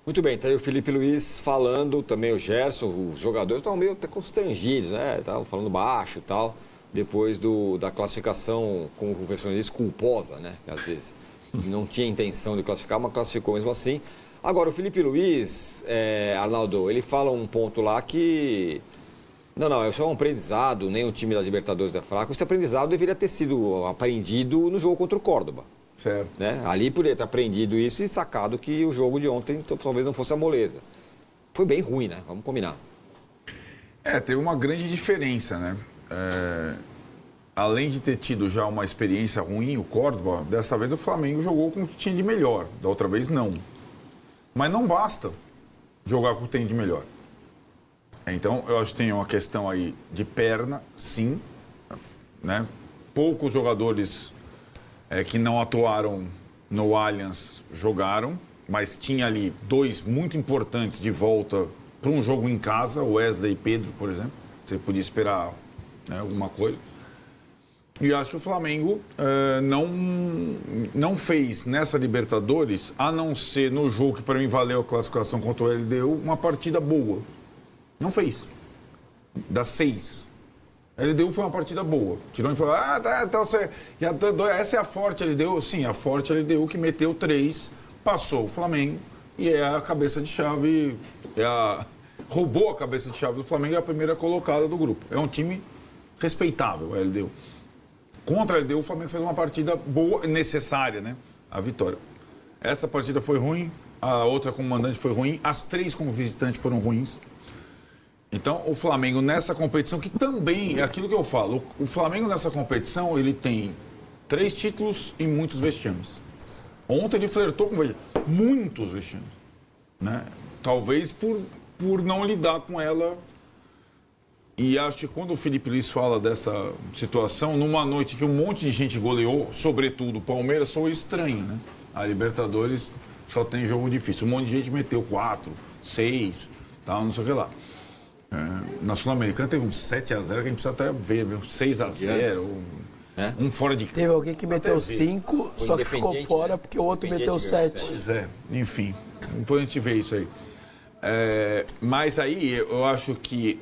Muito bem, tá aí o Felipe Luiz falando, também o Gerson, os jogadores estavam meio até constrangidos, né? Estavam falando baixo e tal, depois da classificação, como o professor diz, culposa, né? Que às vezes não tinha intenção de classificar, mas classificou mesmo assim. Agora, o Felipe Luiz, Arnaldo, ele fala um ponto lá que... Não, é só um aprendizado, nem o time da Libertadores é fraco. Esse aprendizado deveria ter sido aprendido no jogo contra o Córdoba. Certo. Né? Ali poderia ter aprendido isso e sacado que o jogo de ontem talvez não fosse a moleza. Foi bem ruim, né? Vamos combinar. Teve uma grande diferença, né? Além de ter tido já uma experiência ruim, o Córdoba, dessa vez o Flamengo jogou com o que tinha de melhor. Da outra vez, não. Mas não basta jogar com o que tem de melhor. Então, eu acho que tem uma questão aí de perna, sim. Né? Poucos jogadores que não atuaram no Allianz jogaram, mas tinha ali dois muito importantes de volta para um jogo em casa, Wesley e Pedro, por exemplo. Você podia esperar, né, alguma coisa. E acho que o Flamengo não fez nessa Libertadores, a não ser no jogo que para mim valeu a classificação contra o LDU, uma partida boa. Não fez. Das 6. A LDU foi uma partida boa. Tirou e falou, essa é a forte LDU. Sim, a forte LDU que meteu 3, passou o Flamengo e é a cabeça de chave, roubou a cabeça de chave do Flamengo e é a primeira colocada do grupo. É um time respeitável, a LDU. Contra a LDU, o Flamengo fez uma partida boa, necessária, né? A vitória. Essa partida foi ruim, a outra como mandante foi ruim, as 3 como visitante foram ruins. Então, o Flamengo nessa competição, que também é aquilo que eu falo, o Flamengo nessa competição, ele tem 3 títulos e muitos vexames. Ontem ele flertou com muitos vexames, né? Talvez por não lidar com ela. E acho que quando o Felipe Luiz fala dessa situação, numa noite que um monte de gente goleou, sobretudo o Palmeiras, foi estranho, né? A Libertadores só tem jogo difícil. Um monte de gente meteu 4, 6, tal, não sei o que lá. Na Sul-Americana teve um 7-0 que a gente precisa até ver, 6-0, um fora de campo. Teve alguém que meteu 5, só que ficou fora, né? Porque o outro meteu 7. Pois é, enfim, depois a gente vê isso aí. Mas aí eu acho que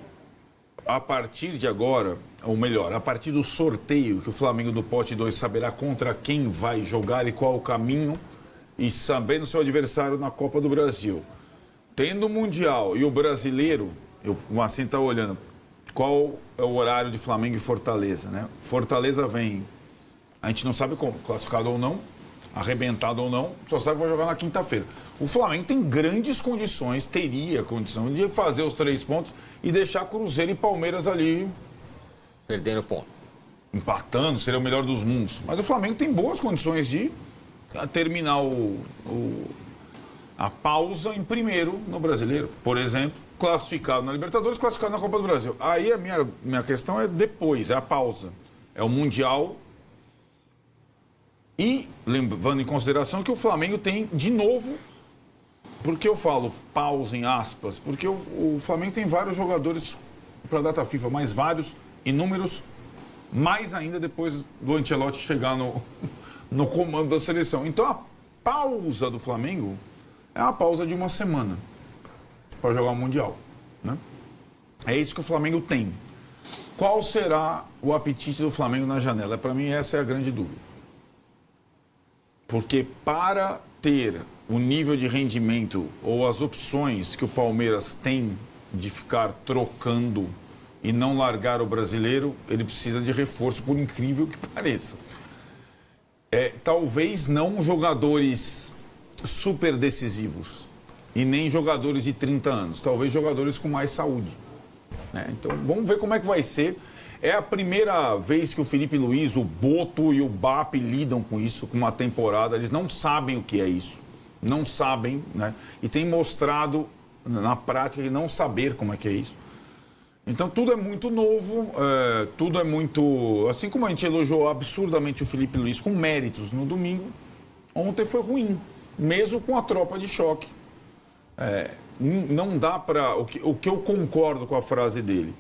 a partir de agora, ou melhor, a partir do sorteio, que o Flamengo do Pote 2 saberá contra quem vai jogar e qual o caminho, e sabendo seu adversário na Copa do Brasil. Tendo o Mundial e o Brasileiro, o Marcinho está olhando qual é o horário de Flamengo e Fortaleza, né? Fortaleza vem, a gente não sabe como, classificado ou não, arrebentado ou não, só sabe que vai jogar na quinta-feira. O Flamengo tem grandes condições, teria condição de fazer os 3 pontos e deixar Cruzeiro e Palmeiras ali perdendo ponto, empatando, seria o melhor dos mundos. Mas o Flamengo tem boas condições de terminar a pausa em primeiro no Brasileiro, por exemplo, classificado na Libertadores, classificado na Copa do Brasil. Aí a minha questão é depois, é a pausa. É o Mundial. E levando em consideração que o Flamengo tem, de novo, porque eu falo pausa em aspas, porque o Flamengo tem vários jogadores para a data FIFA, mais vários, inúmeros, mais ainda depois do Ancelotti chegar no comando da seleção. Então a pausa do Flamengo é uma pausa de uma semana para jogar o Mundial, né? É isso que o Flamengo tem. Qual será o apetite do Flamengo na janela? Para mim, essa é a grande dúvida. Porque para ter o nível de rendimento ou as opções que o Palmeiras tem de ficar trocando e não largar o brasileiro, ele precisa de reforço, por incrível que pareça. Talvez não jogadores super decisivos e nem jogadores de 30 anos, talvez jogadores com mais saúde, né? Então vamos ver como é que vai ser. É a primeira vez que o Felipe Luiz, o Boto e o BAP lidam com isso, com uma temporada. Eles não sabem o que é isso, não sabem, né? E tem mostrado na prática de não saber como é que é isso. Então tudo é muito novo, tudo é muito... Assim como a gente elogiou absurdamente o Felipe Luiz com méritos no domingo, ontem foi ruim, mesmo com a tropa de choque. Não dá para... O que eu concordo com a frase dele,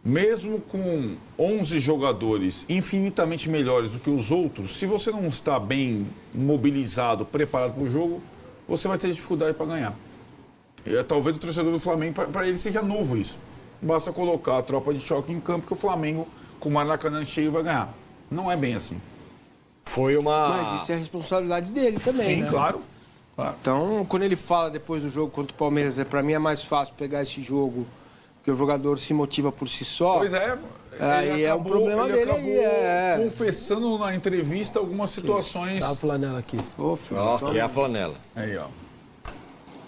mesmo com 11 jogadores infinitamente melhores do que os outros, se você não está bem mobilizado, preparado para o jogo, você vai ter dificuldade para ganhar. Talvez o torcedor do Flamengo, para ele seja novo isso. Basta colocar a tropa de choque em campo que o Flamengo, com o Maracanã cheio, vai ganhar. Não é bem assim. Foi uma... Mas isso é a responsabilidade dele também, Sim, né? claro. Então, quando ele fala depois do jogo contra o Palmeiras, para mim é mais fácil pegar esse jogo, porque o jogador se motiva por si só. Pois é. Aí é um problema ele dele acabou aí, confessando na entrevista algumas situações. Dá a flanela aqui. Ô, filho, Ó, que é a flanela. Aí, ó.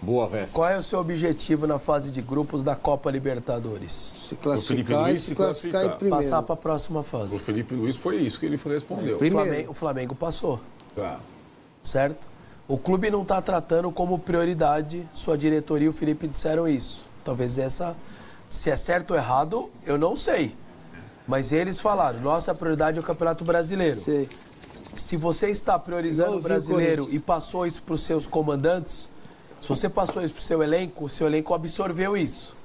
Boa, Vessa. Qual é o seu objetivo na fase de grupos da Copa Libertadores? se Felipe classificar e Luiz se se classificar em classificar. primeiro. Passar para a próxima O fase. Felipe Luiz foi isso que ele respondeu. Primeiro. O Flamengo passou, Tá. certo? O clube não está tratando como prioridade, sua diretoria e o Felipe disseram isso. Talvez se é certo ou errado, eu não sei. Mas eles falaram, nossa prioridade é o Campeonato Brasileiro. Sei. Se você está priorizando o Igualzinho brasileiro Corinthians. e passou isso para os seus comandantes, se você passou isso para o seu elenco absorveu isso.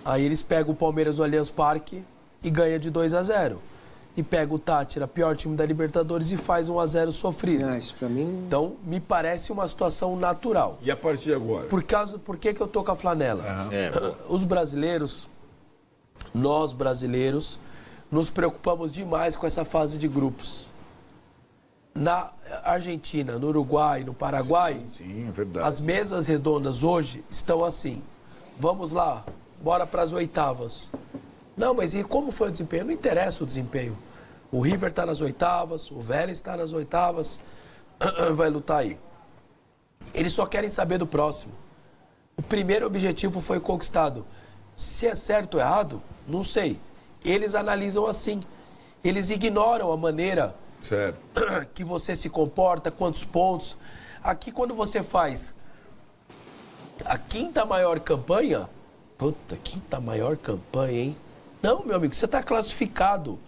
Aí eles pegam o Palmeiras no Allianz Parque e ganha de 2-0. E pega o Tátira, pior time da Libertadores, e faz 1-0 sofrido. Ah, isso pra mim... Então, me parece uma situação natural. E a partir de agora? Por que eu tô com a flanela? É, Os brasileiros, nós brasileiros, nos preocupamos demais com essa fase de grupos. Na Argentina, no Uruguai, no Paraguai, Sim, é verdade. as mesas redondas hoje estão assim. Vamos lá, bora para as oitavas. Não, mas e como foi o desempenho? Não interessa o desempenho. O River está nas oitavas, o Vélez está nas oitavas, vai lutar aí. Eles só querem saber do próximo. O primeiro objetivo foi conquistado. Se é certo ou errado, não sei. Eles analisam assim. Eles ignoram a maneira Certo. que você se comporta, quantos pontos. Aqui, quando você faz a quinta maior campanha... Puta, quinta maior campanha, hein? Não, meu amigo, você está classificado.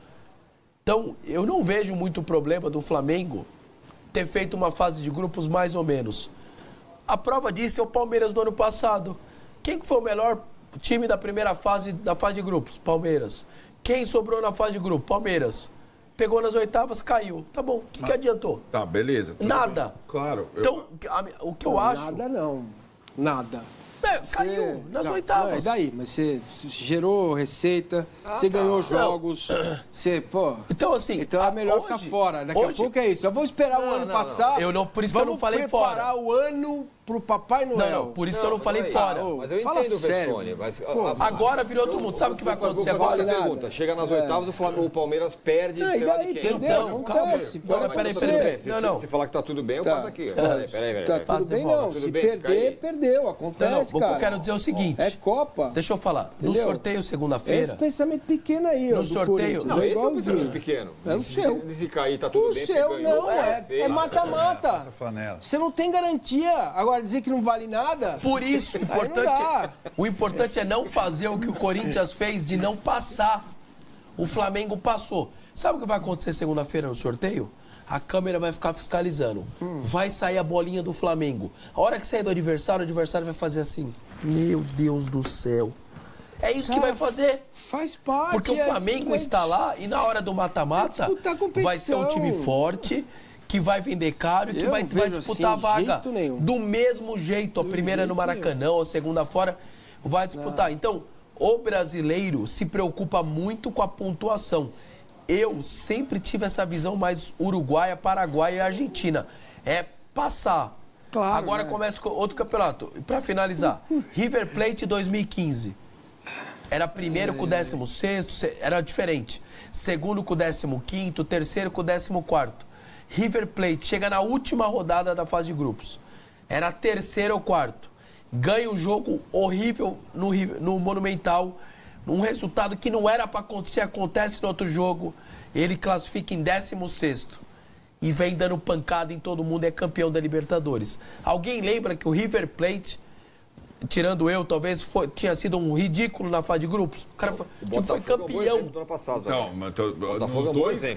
Então, eu não vejo muito problema do Flamengo ter feito uma fase de grupos mais ou menos. A prova disso é o Palmeiras do ano passado. Quem que foi o melhor time da primeira fase, da fase de grupos? Palmeiras. Quem sobrou na fase de grupo? Palmeiras. Pegou nas oitavas, caiu. Tá bom, o que adiantou? Tá, beleza. tudo Nada. bem. Claro. Então, o que eu acho... Nada não. Nada. Caiu nas Não, oitavas. e daí? Mas você gerou receita, você ganhou jogos, você, pô... Então, assim... Então é melhor hoje- ficar fora. Daqui a hoje- pouco é isso. Eu vou esperar o ano passar. Eu não- por isso que eu não falei Vamos fora. preparar o ano pro Papai Noel. Não, por isso que eu não falei aí, fora. ô, Mas eu fala entendo o sério. Vessone. Mas, Agora virou todo mundo. Sabe o que vai acontecer Vou fazer agora? uma nada. pergunta. Chega nas oitavas, o Palmeiras perde, Não, sei e lá daí, de quem. entendeu? Então, Acontece. Não, mas Peraí. tudo bem. Se Não, não. você falar que tá tudo bem, eu Tá. passo aqui. Tá. Peraí. Tá tudo Passa bem, de volta, não. tudo Se bem, fica perder, aí. perdeu. Não, Acontece, o que cara. eu quero dizer é o seguinte. É Copa. Deixa eu falar. No Entendeu? sorteio Esse segunda-feira... pensamento pequeno aí, ó, No do sorteio- Corinthians. Não, É esse é um igualzinho. pensamento pequeno. É o seu. Se cair, tá tudo O bem. seu porque ganhou. não, é mata-mata. flanela. Você não tem garantia. Agora, dizer que não vale nada... Por isso, Aí não dá. o importante é não fazer o que o Corinthians fez de não passar. O Flamengo passou. Sabe o que vai acontecer segunda-feira no sorteio? A câmera vai ficar fiscalizando. Vai sair a bolinha do Flamengo. A hora que sair do adversário, o adversário vai fazer assim. Meu Deus do céu. É isso que vai fazer. Faz parte. Porque o Flamengo está lá e na hora do mata-mata disputar a competição. vai ser um time forte, que vai vender caro e que Eu vai não vejo disputar assim, a de vaga. jeito nenhum. Do mesmo jeito. A primeira no Maracanã, a segunda fora, vai disputar. Então, o brasileiro se preocupa muito com a pontuação. Eu sempre tive essa visão mais uruguaia, paraguaia e argentina. É passar. Claro, Agora né? começa com outro campeonato. Para finalizar, River Plate 2015. Era primeiro com o 16º, era diferente. Segundo com o 15º, terceiro com o 14º. River Plate chega na última rodada da fase de grupos. Era terceiro ou quarto. Ganha um jogo horrível no Monumental. Um resultado que não era para acontecer, acontece no outro jogo. Ele classifica em 16º. E vem dando pancada em todo mundo, é campeão da Libertadores. Alguém lembra que o River Plate, tirando eu, talvez tinha sido um ridículo na fase de grupos? O cara foi, O foi Botafogo é um bom campeão. exemplo do ano passado. Então, mas Botafogo é um nos bom dois exemplo.